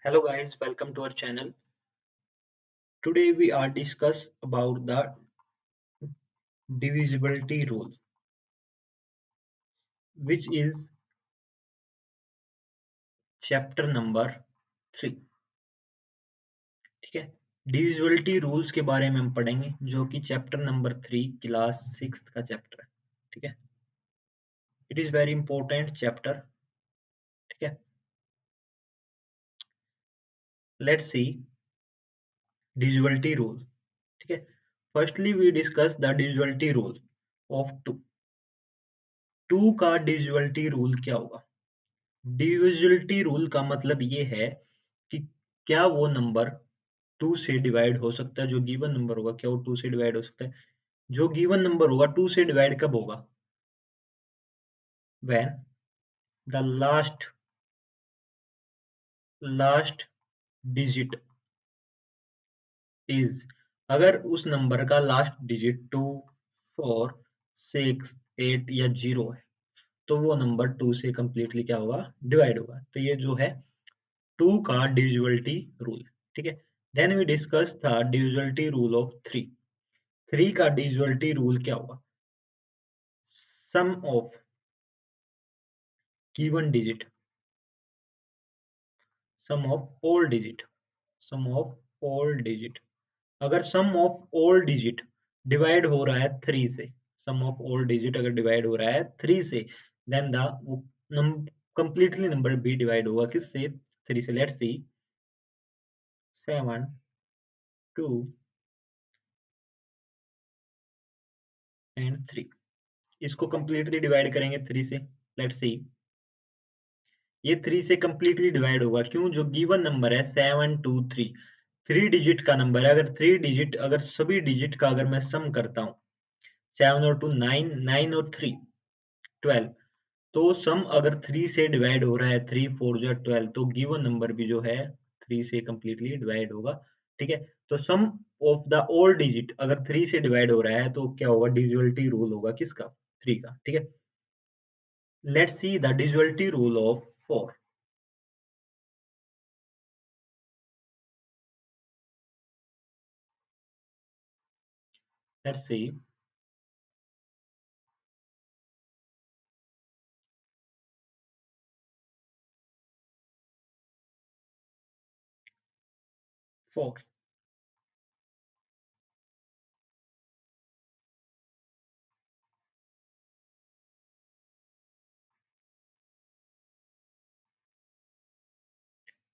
Hello guys, welcome to our channel. Today we are discuss about the divisibility rule, which is chapter number 3. ठीक है। Divisibility rules के बारे में हम पढ़ेंगे जो कि चैप्टर नंबर 3 क्लास 6 का चैप्टर है। ठीक है। It is very important chapter. ठीक है। Let's see divisibility rule। ठीक है। Firstly we discuss the divisibility rule of 2। 2 का divisibility रूल क्या होगा? डिविजिबिलिटी रूल का मतलब ये है कि क्या वो नंबर 2 से डिवाइड हो सकता है। जो गिवन नंबर होगा क्या वो 2 से डिवाइड हो सकता है? जो गिवन नंबर होगा 2 से डिवाइड कब होगा? When the last digit is, अगर उस नंबर का लास्ट डिजिट 2, 4, 6, 8 या 0 है तो वो नंबर 2 से कंप्लीटली क्या होगा? डिवाइड होगा। तो ये जो है 2 का डिविजिबिलिटी रूल। ठीक है। Then we discuss the divisibility rule of 3। 3 का डिविजिबिलिटी रूल क्या होगा? Sum of given digit, sum of all digit, sum of all digit. अगर sum of all digit divide हो रहा है 3 से, सम ऑफ ऑल डिजिट अगर डिवाइड हो रहा है 3 से, देन द कंप्लीटली नंबर भी डिवाइड होगा किससे? 3 से। Let's see 7, 2 and 3। इसको कंप्लीटली डिवाइड करेंगे 3 से। लेट्स सी ये 3 से कंप्लीटली डिवाइड होगा। क्यों? जो गिवन नंबर है 7, 2, 3, 3 डिजिट का नंबर है। अगर 3 डिजिट, अगर सभी डिजिट का अगर मैं सम करता हूँ, 7 और 2 9, 9 और 3 12, तो सम अगर 3 से डिवाइड हो रहा है, 3 4 जो 12, तो गिवन नंबर भी जो है 3 से कंप्लीटली डिवाइड होगा। ठीक है। तो सम ऑफ द ऑल डिजिट अगर 3 से डिवाइड हो रहा है तो क्या होगा? डिविजिबिलिटी रूल होगा किसका? 3 का। ठीक है। Let's see the divisibility rule of 4। Let's see 4।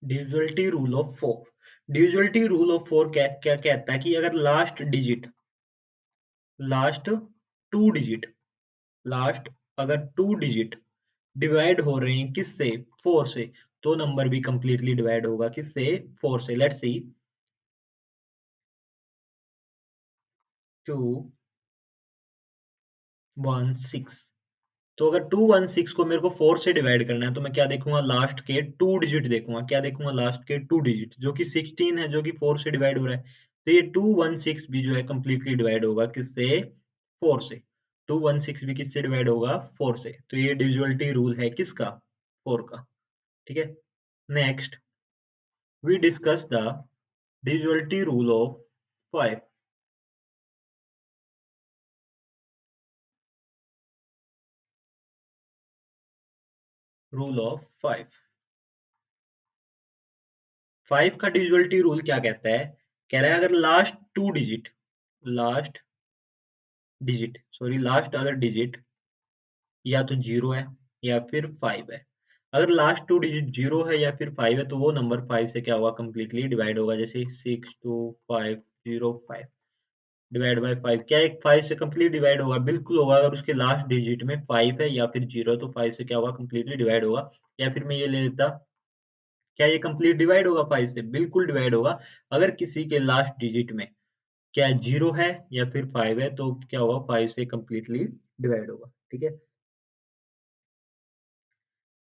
Divisibility rule of 4। Divisibility rule of 4 क्या क्या कहता है कि अगर लास्ट टू डिजिट लास्ट अगर 2 डिजिट डिवाइड हो रहे हैं किससे? 4 से, तो नंबर भी कंप्लीटली डिवाइड होगा किससे? 4 से। लेट्स सी 2 1 6। तो अगर 2 1 6 को मेरे को 4 से डिवाइड करना है तो मैं क्या देखूंगा? लास्ट के 2 डिजिट देखूंगा। क्या देखूंगा? लास्ट के 2 डिजिट, जो कि 16 है, जो कि 4 से डिवाइड हो रहा है। तो ये 2 1 6 भी जो है कंप्लीटली डिवाइड होगा किससे? 4 से। 2 1 6 भी किससे डिवाइड होगा? 4 से। तो ये डिविजिबिलिटी रूल है किसका? 4 का। ठीक है। Next we discuss the divisibility rule of 5। Rule of 5। 5 का divisibility रूल क्या कहता है? कह रहा है अगर लास्ट डिजिट सॉरी लास्ट अगर डिजिट या तो 0 है या फिर 5 है। अगर लास्ट 2 डिजिट 0 है या फिर 5 है तो वो नंबर 5 से क्या होगा? कंप्लीटली डिवाइड होगा। जैसे 6 2 5 0 5 डिवाइड बाय 5, क्या एक 5 से कंप्लीट डिवाइड होगा? बिल्कुल होगा। अगर उसके लास्ट डिजिट में 5 है या फिर 0 है तो 5 से क्या होगा? कंप्लीटली डिवाइड होगा। या फिर मैं ये ले लेता, क्या ये कंप्लीट डिवाइड होगा 5 से? बिल्कुल डिवाइड होगा। अगर किसी के लास्ट डिजिट में क्या 0 है या फिर 5 है तो क्या होगा? 5 से कंप्लीटली डिवाइड होगा। ठीक है।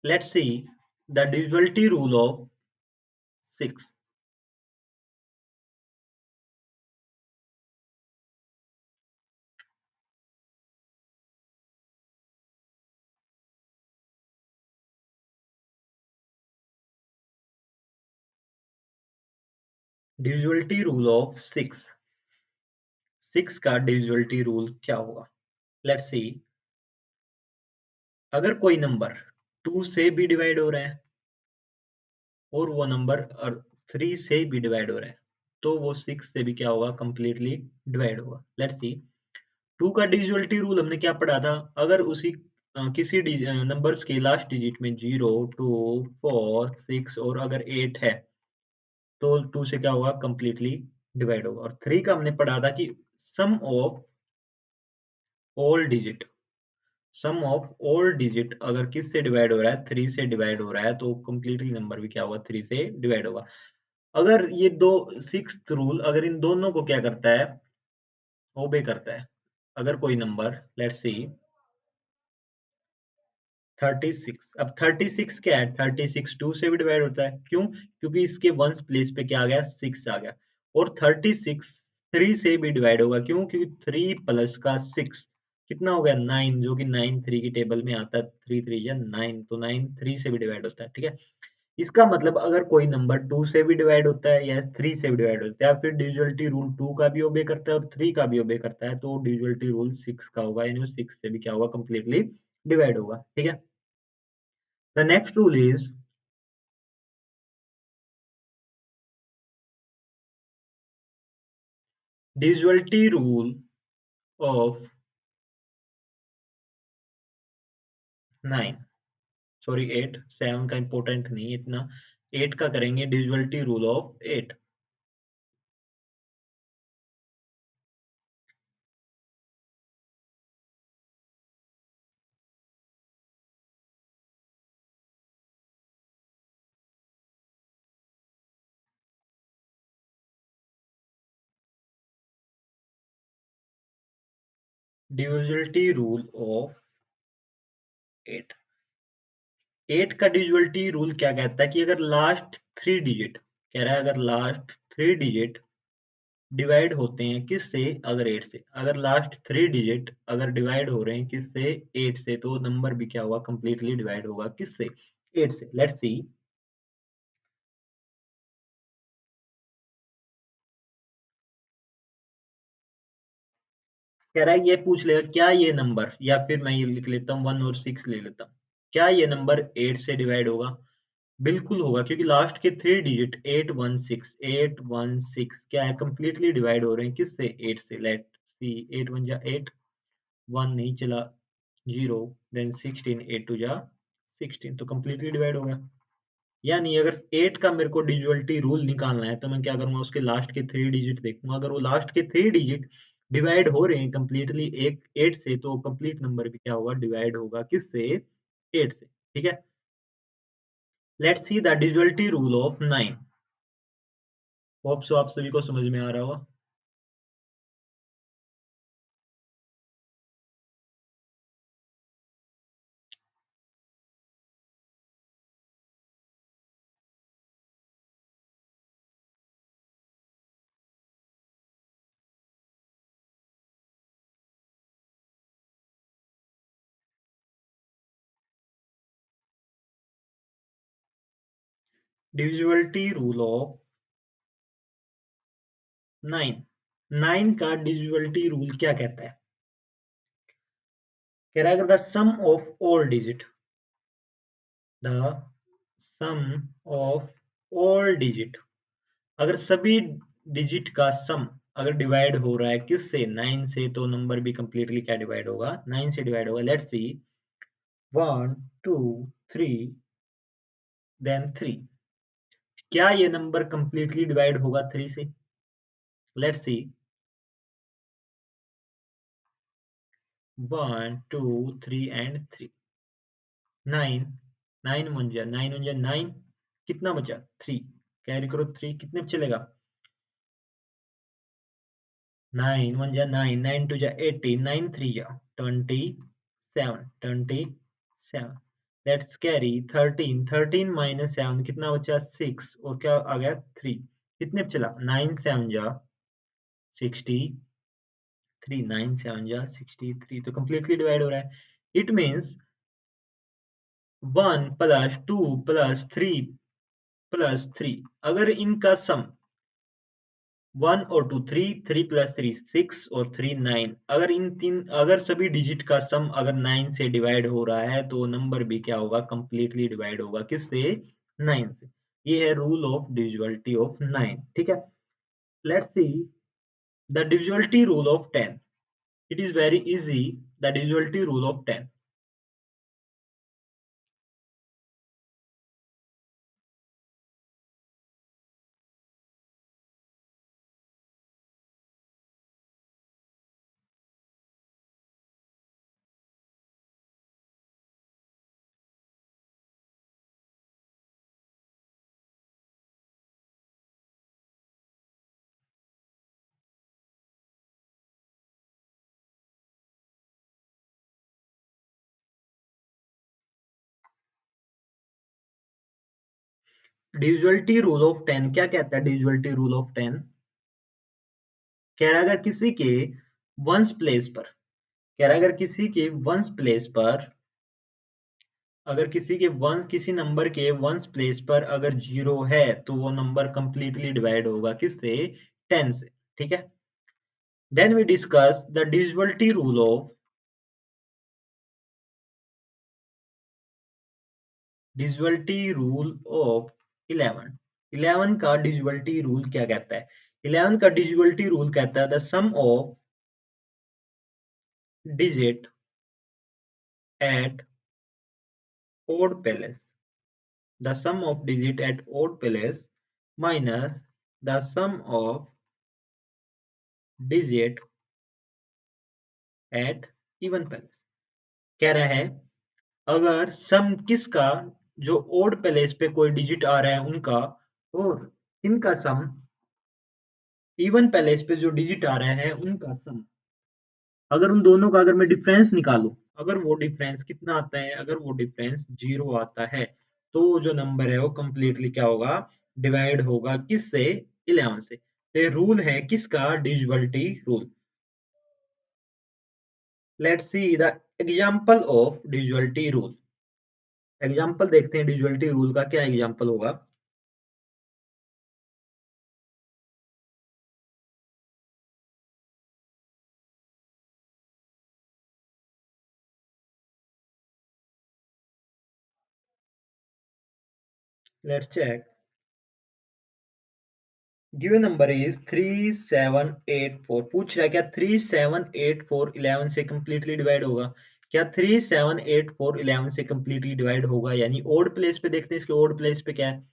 Let's see the divisibility rule of 6। Divisibility rule of 6 का डिविजिबिलिटी रूल क्या होगा? लेट्स सी, अगर कोई नंबर 2 से भी डिवाइड हो रहा है और वो नंबर 3 से भी डिवाइड हो रहा है, तो वो 6 से भी क्या होगा? कंप्लीटली डिवाइड होगा। लेट्स सी, 2 का डिविजिबिलिटी रूल हमने क्या पढ़ा था? अगर उसी किसी नंबर्स के लास्ट डिजिट में 0, 2, 4, 6 और अगर 8 है, तो 2 से क्या होगा? कंप्लीटली डिवाइड होगा। और 3 का हमने पढ़ा था कि sum of all digit sum of all digit अगर किस से डिवाइड हो रहा है? 3 से डिवाइड हो रहा है, तो कंप्लीटली नंबर भी क्या होगा? 3 से डिवाइड होगा। अगर ये दो सिक्स्थ रूल अगर इन दोनों को क्या करता है? ओबे करता है। अगर कोई नंबर लेट्स सी 36, अब 36 क्या है? 36 2 से भी डिवाइड होता है। क्यों? क्योंकि इसके वंस प्लेस पे क्या आ गया? 6 आ गया। और 36 3 से भी डिवाइड होगा। क्यों? क्योंकि 3 प्लस का 6 कितना हो गया? 9, जो कि 9 3 की टेबल में आता है। 3 3 या 9, तो 9 3 से भी डिवाइड होता है। ठीक है, इसका मतलब अगर कोई नंबर 2 से भी डिवाइड होता है या 3 से भी डिवाइड होता है या फिर डिविजिबिलिटी रूल 2 का भी ओबे करता है और 3 का भी ओबे करता है, तो डिविजिबिलिटी रूल 6 का होगा, यानी 6 से भी क्या होगा? कंप्लीटली डिवाइड होगा। ठीक है, the next rule is divisibility rule of 9, sorry 8, 7 का इंपॉर्टेंट नहीं है इतना, 8 का करेंगे divisibility rule of 8। divisibility rule of 8, 8 का divisibility rule क्या कहता है कि अगर लास्ट 3 डिजिट, कह रहा है अगर लास्ट 3 डिजिट डिवाइड होते हैं किससे? अगर 8 से, अगर लास्ट 3 डिजिट अगर डिवाइड हो रहे हैं किससे? 8 से, तो नंबर भी क्या होगा? कंप्लीटली डिवाइड होगा किससे? 8 से। लेट्स सी, कह रहा है ये पूछ लेगा क्या ये नंबर, या फिर मैं ये लिख लेता हूँ 1 और 6 ले लेता हूँ, क्या ये नंबर 8 से डिवाइड होगा? बिल्कुल होगा, क्योंकि लास्ट के 3 डिजिट 816 क्या है? कंप्लीटली डिवाइड हो रहे हैं किससे? 8 से। लेट सी, 8 1 जा 8, 1 नहीं चला, 0, देन 16, 8 2 जा 16, तो कंप्लीटली डिवाइड हो गया। यानी अगर 8 का मेरे को डिविजिबिलिटी रूल निकालना है, तो मैं क्या करूंगा? उसके लास्ट के 3 डिजिट देखूंगा, अगर वो लास्ट के 3 डिजिट डिवाइड हो रहे हैं कंप्लीटली एक 8 से, तो कंप्लीट नंबर भी क्या होगा? डिवाइड होगा किससे? 8 से। ठीक है, let's see the divisibility rule of 9। Hope so आप सभी को समझ में आ रहा होगा। डिविजिबिलिटी रूल ऑफ 9, 9 का डिविजिबिलिटी रूल क्या कहता है? कह रहा है the sum of all digit, the sum of all digit, अगर सभी डिजिट का सम अगर डिवाइड हो रहा है किससे? 9 से, तो नंबर भी कंप्लीटली क्या डिवाइड होगा? 9 से डिवाइड होगा। लेट्स सी, 1 2 3 देन 3, क्या ये नंबर कंप्लीटली डिवाइड होगा 3 से? लेट्स सी, 1 2 3 एंड 3, 9, 9 1 जा 9 1 जा 9, कितना बचा? 3, कैरी करो 3, कितने पे चलेगा? 9 1 जा 9, 9 2 जा 18, 9 3 जा 27, 27, लेट्स कैरी 13, 13 माइनस 7 कितना बचा? 6, और क्या आ गया? 3, कितने पे चला? 9 7 जा 63, 9 7 जा 63, तो कंप्लीटली डिवाइड हो रहा है। It means 1 plus 2 plus 3 plus 3, अगर इनका सम 1 और 2 3, 3 प्लस 3 6 और 3 9। अगर सभी डिजिट का सम अगर 9 से डिवाइड हो रहा है तो नंबर भी क्या होगा, कंप्लीटली डिवाइड होगा किससे, 9 से। ये है रूल ऑफ डिविजिबिलिटी ऑफ 9। ठीक है, let's see the divisibility rule of 10। It is very easy, the divisibility rule of 10। Divisibility rule of 10 क्या कहता है? डिविजिबिलिटी रूल ऑफ 10 कह रहा है अगर किसी के वंस प्लेस पर, कह रहा है अगर किसी के वंस प्लेस पर, अगर किसी नंबर के वंस प्लेस पर अगर जीरो है तो वो नंबर कंप्लीटली डिवाइड होगा किससे, 10 से। ठीक है, then we discuss the divisibility rule of 11। 11 का डिविजिबिलिटी रूल क्या कहता है? 11 का डिविजिबिलिटी रूल कहता है the sum of digit at odd place, the sum of digit at odd place minus the sum of digit at even place। कह रहा है अगर सम किसका, जो ओड प्लेस पे कोई डिजिट आ रहा है उनका, और इनका सम इवन प्लेस पे जो डिजिट आ रहा है उनका सम, अगर उन दोनों का अगर मैं डिफरेंस निकालूं, अगर वो डिफरेंस कितना आता है, अगर वो डिफरेंस जीरो आता है तो वो जो नंबर है वो कंप्लीटली क्या होगा, डिवाइड होगा किससे, 11 से। तो ये रूल है किसका, divisibility rule. Let's see the example of divisibility rule. Example देखते हैं डिविजिबिलिटी रूल का, क्या एग्जांपल होगा। Let's check. Given number is 3784। पूछ रहा है क्या 3784 11 से कंप्लीटली डिवाइड होगा? क्या 3784 11 से कंप्लीटली डिवाइड होगा? यानी ओड प्लेस पे देखते हैं, इसके ओड प्लेस पे क्या है,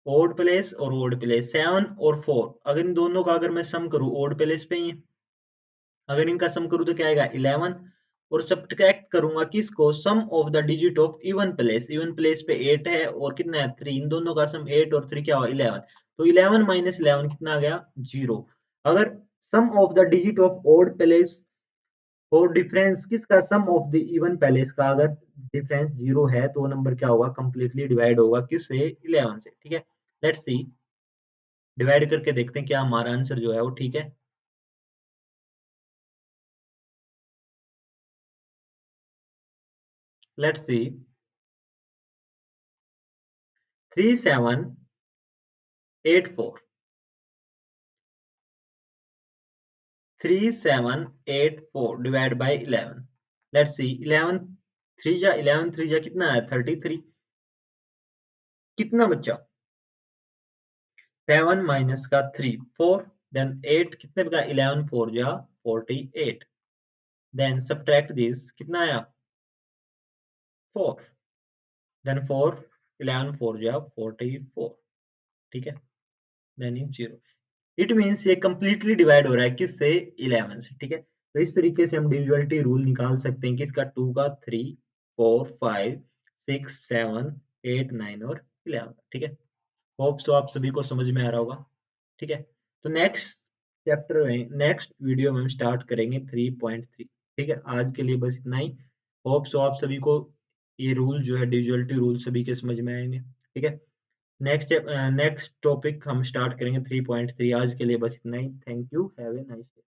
ओड प्लेस और ओड प्लेस 7 और 4। अगर इन दोनों का अगर मैं सम करूं, ओड प्लेस पे ही है, अगर इनका सम करूं तो क्या आएगा, 11। और सब्ट्रैक्ट करूंगा किसको, sum of the digit of even place. Even place पे 8 है और कितना है, 3। इन दोनों का सम 8 और 3 क्या हुआ, 11। तो 11 माइनस 11 कितना आ गया, 0। अगर sum of the digit of odd place और डिफरेंस किसका, sum of the even place का, अगर डिफरेंस 0 है तो वो नंबर क्या होगा, कंप्लीटली डिवाइड होगा किससे, 11 से। ठीक है, लेट्स सी, डिवाइड करके देखते हैं क्या हमारा आंसर जो है वो ठीक है। Let's C 3784, 3784 divide by 11। Let's see 11 3 जा कितना है, 33। कितना बच्चा, 7 माइनस का 3 4, देन 8 कितने बचा, 11 4 जा 48। देन सब्ट्रैक्ट दिस, कितना आया, 4। देन 4 11 4 जा 44। ठीक है, देन इज 0। इट मीन्स ये कंप्लीटली डिवाइड हो रहा है किससे, 11 से। ठीक है, तो इस तरीके से हम डिविजिबिलिटी रूल निकाल सकते हैं किसका, 2 का, 3 4 5 6 7 8 9 और 11। ठीक है, होप्स तो आप सभी को समझ में आ रहा होगा। ठीक है, तो नेक्स्ट चैप्टर में, नेक्स्ट वीडियो में हम स्टार्ट करेंगे 3.3। ठीक है, आज के लिए बस इतना ही। होप्स तो आप सभी को ये रूल जो है, डिविजिबिलिटी रूल सभी के समझ में आएंगे। ठीक है, नेक्स्ट टॉपिक हम स्टार्ट करेंगे 3.3। आज के लिए बस इतना ही। Thank you, have a nice day.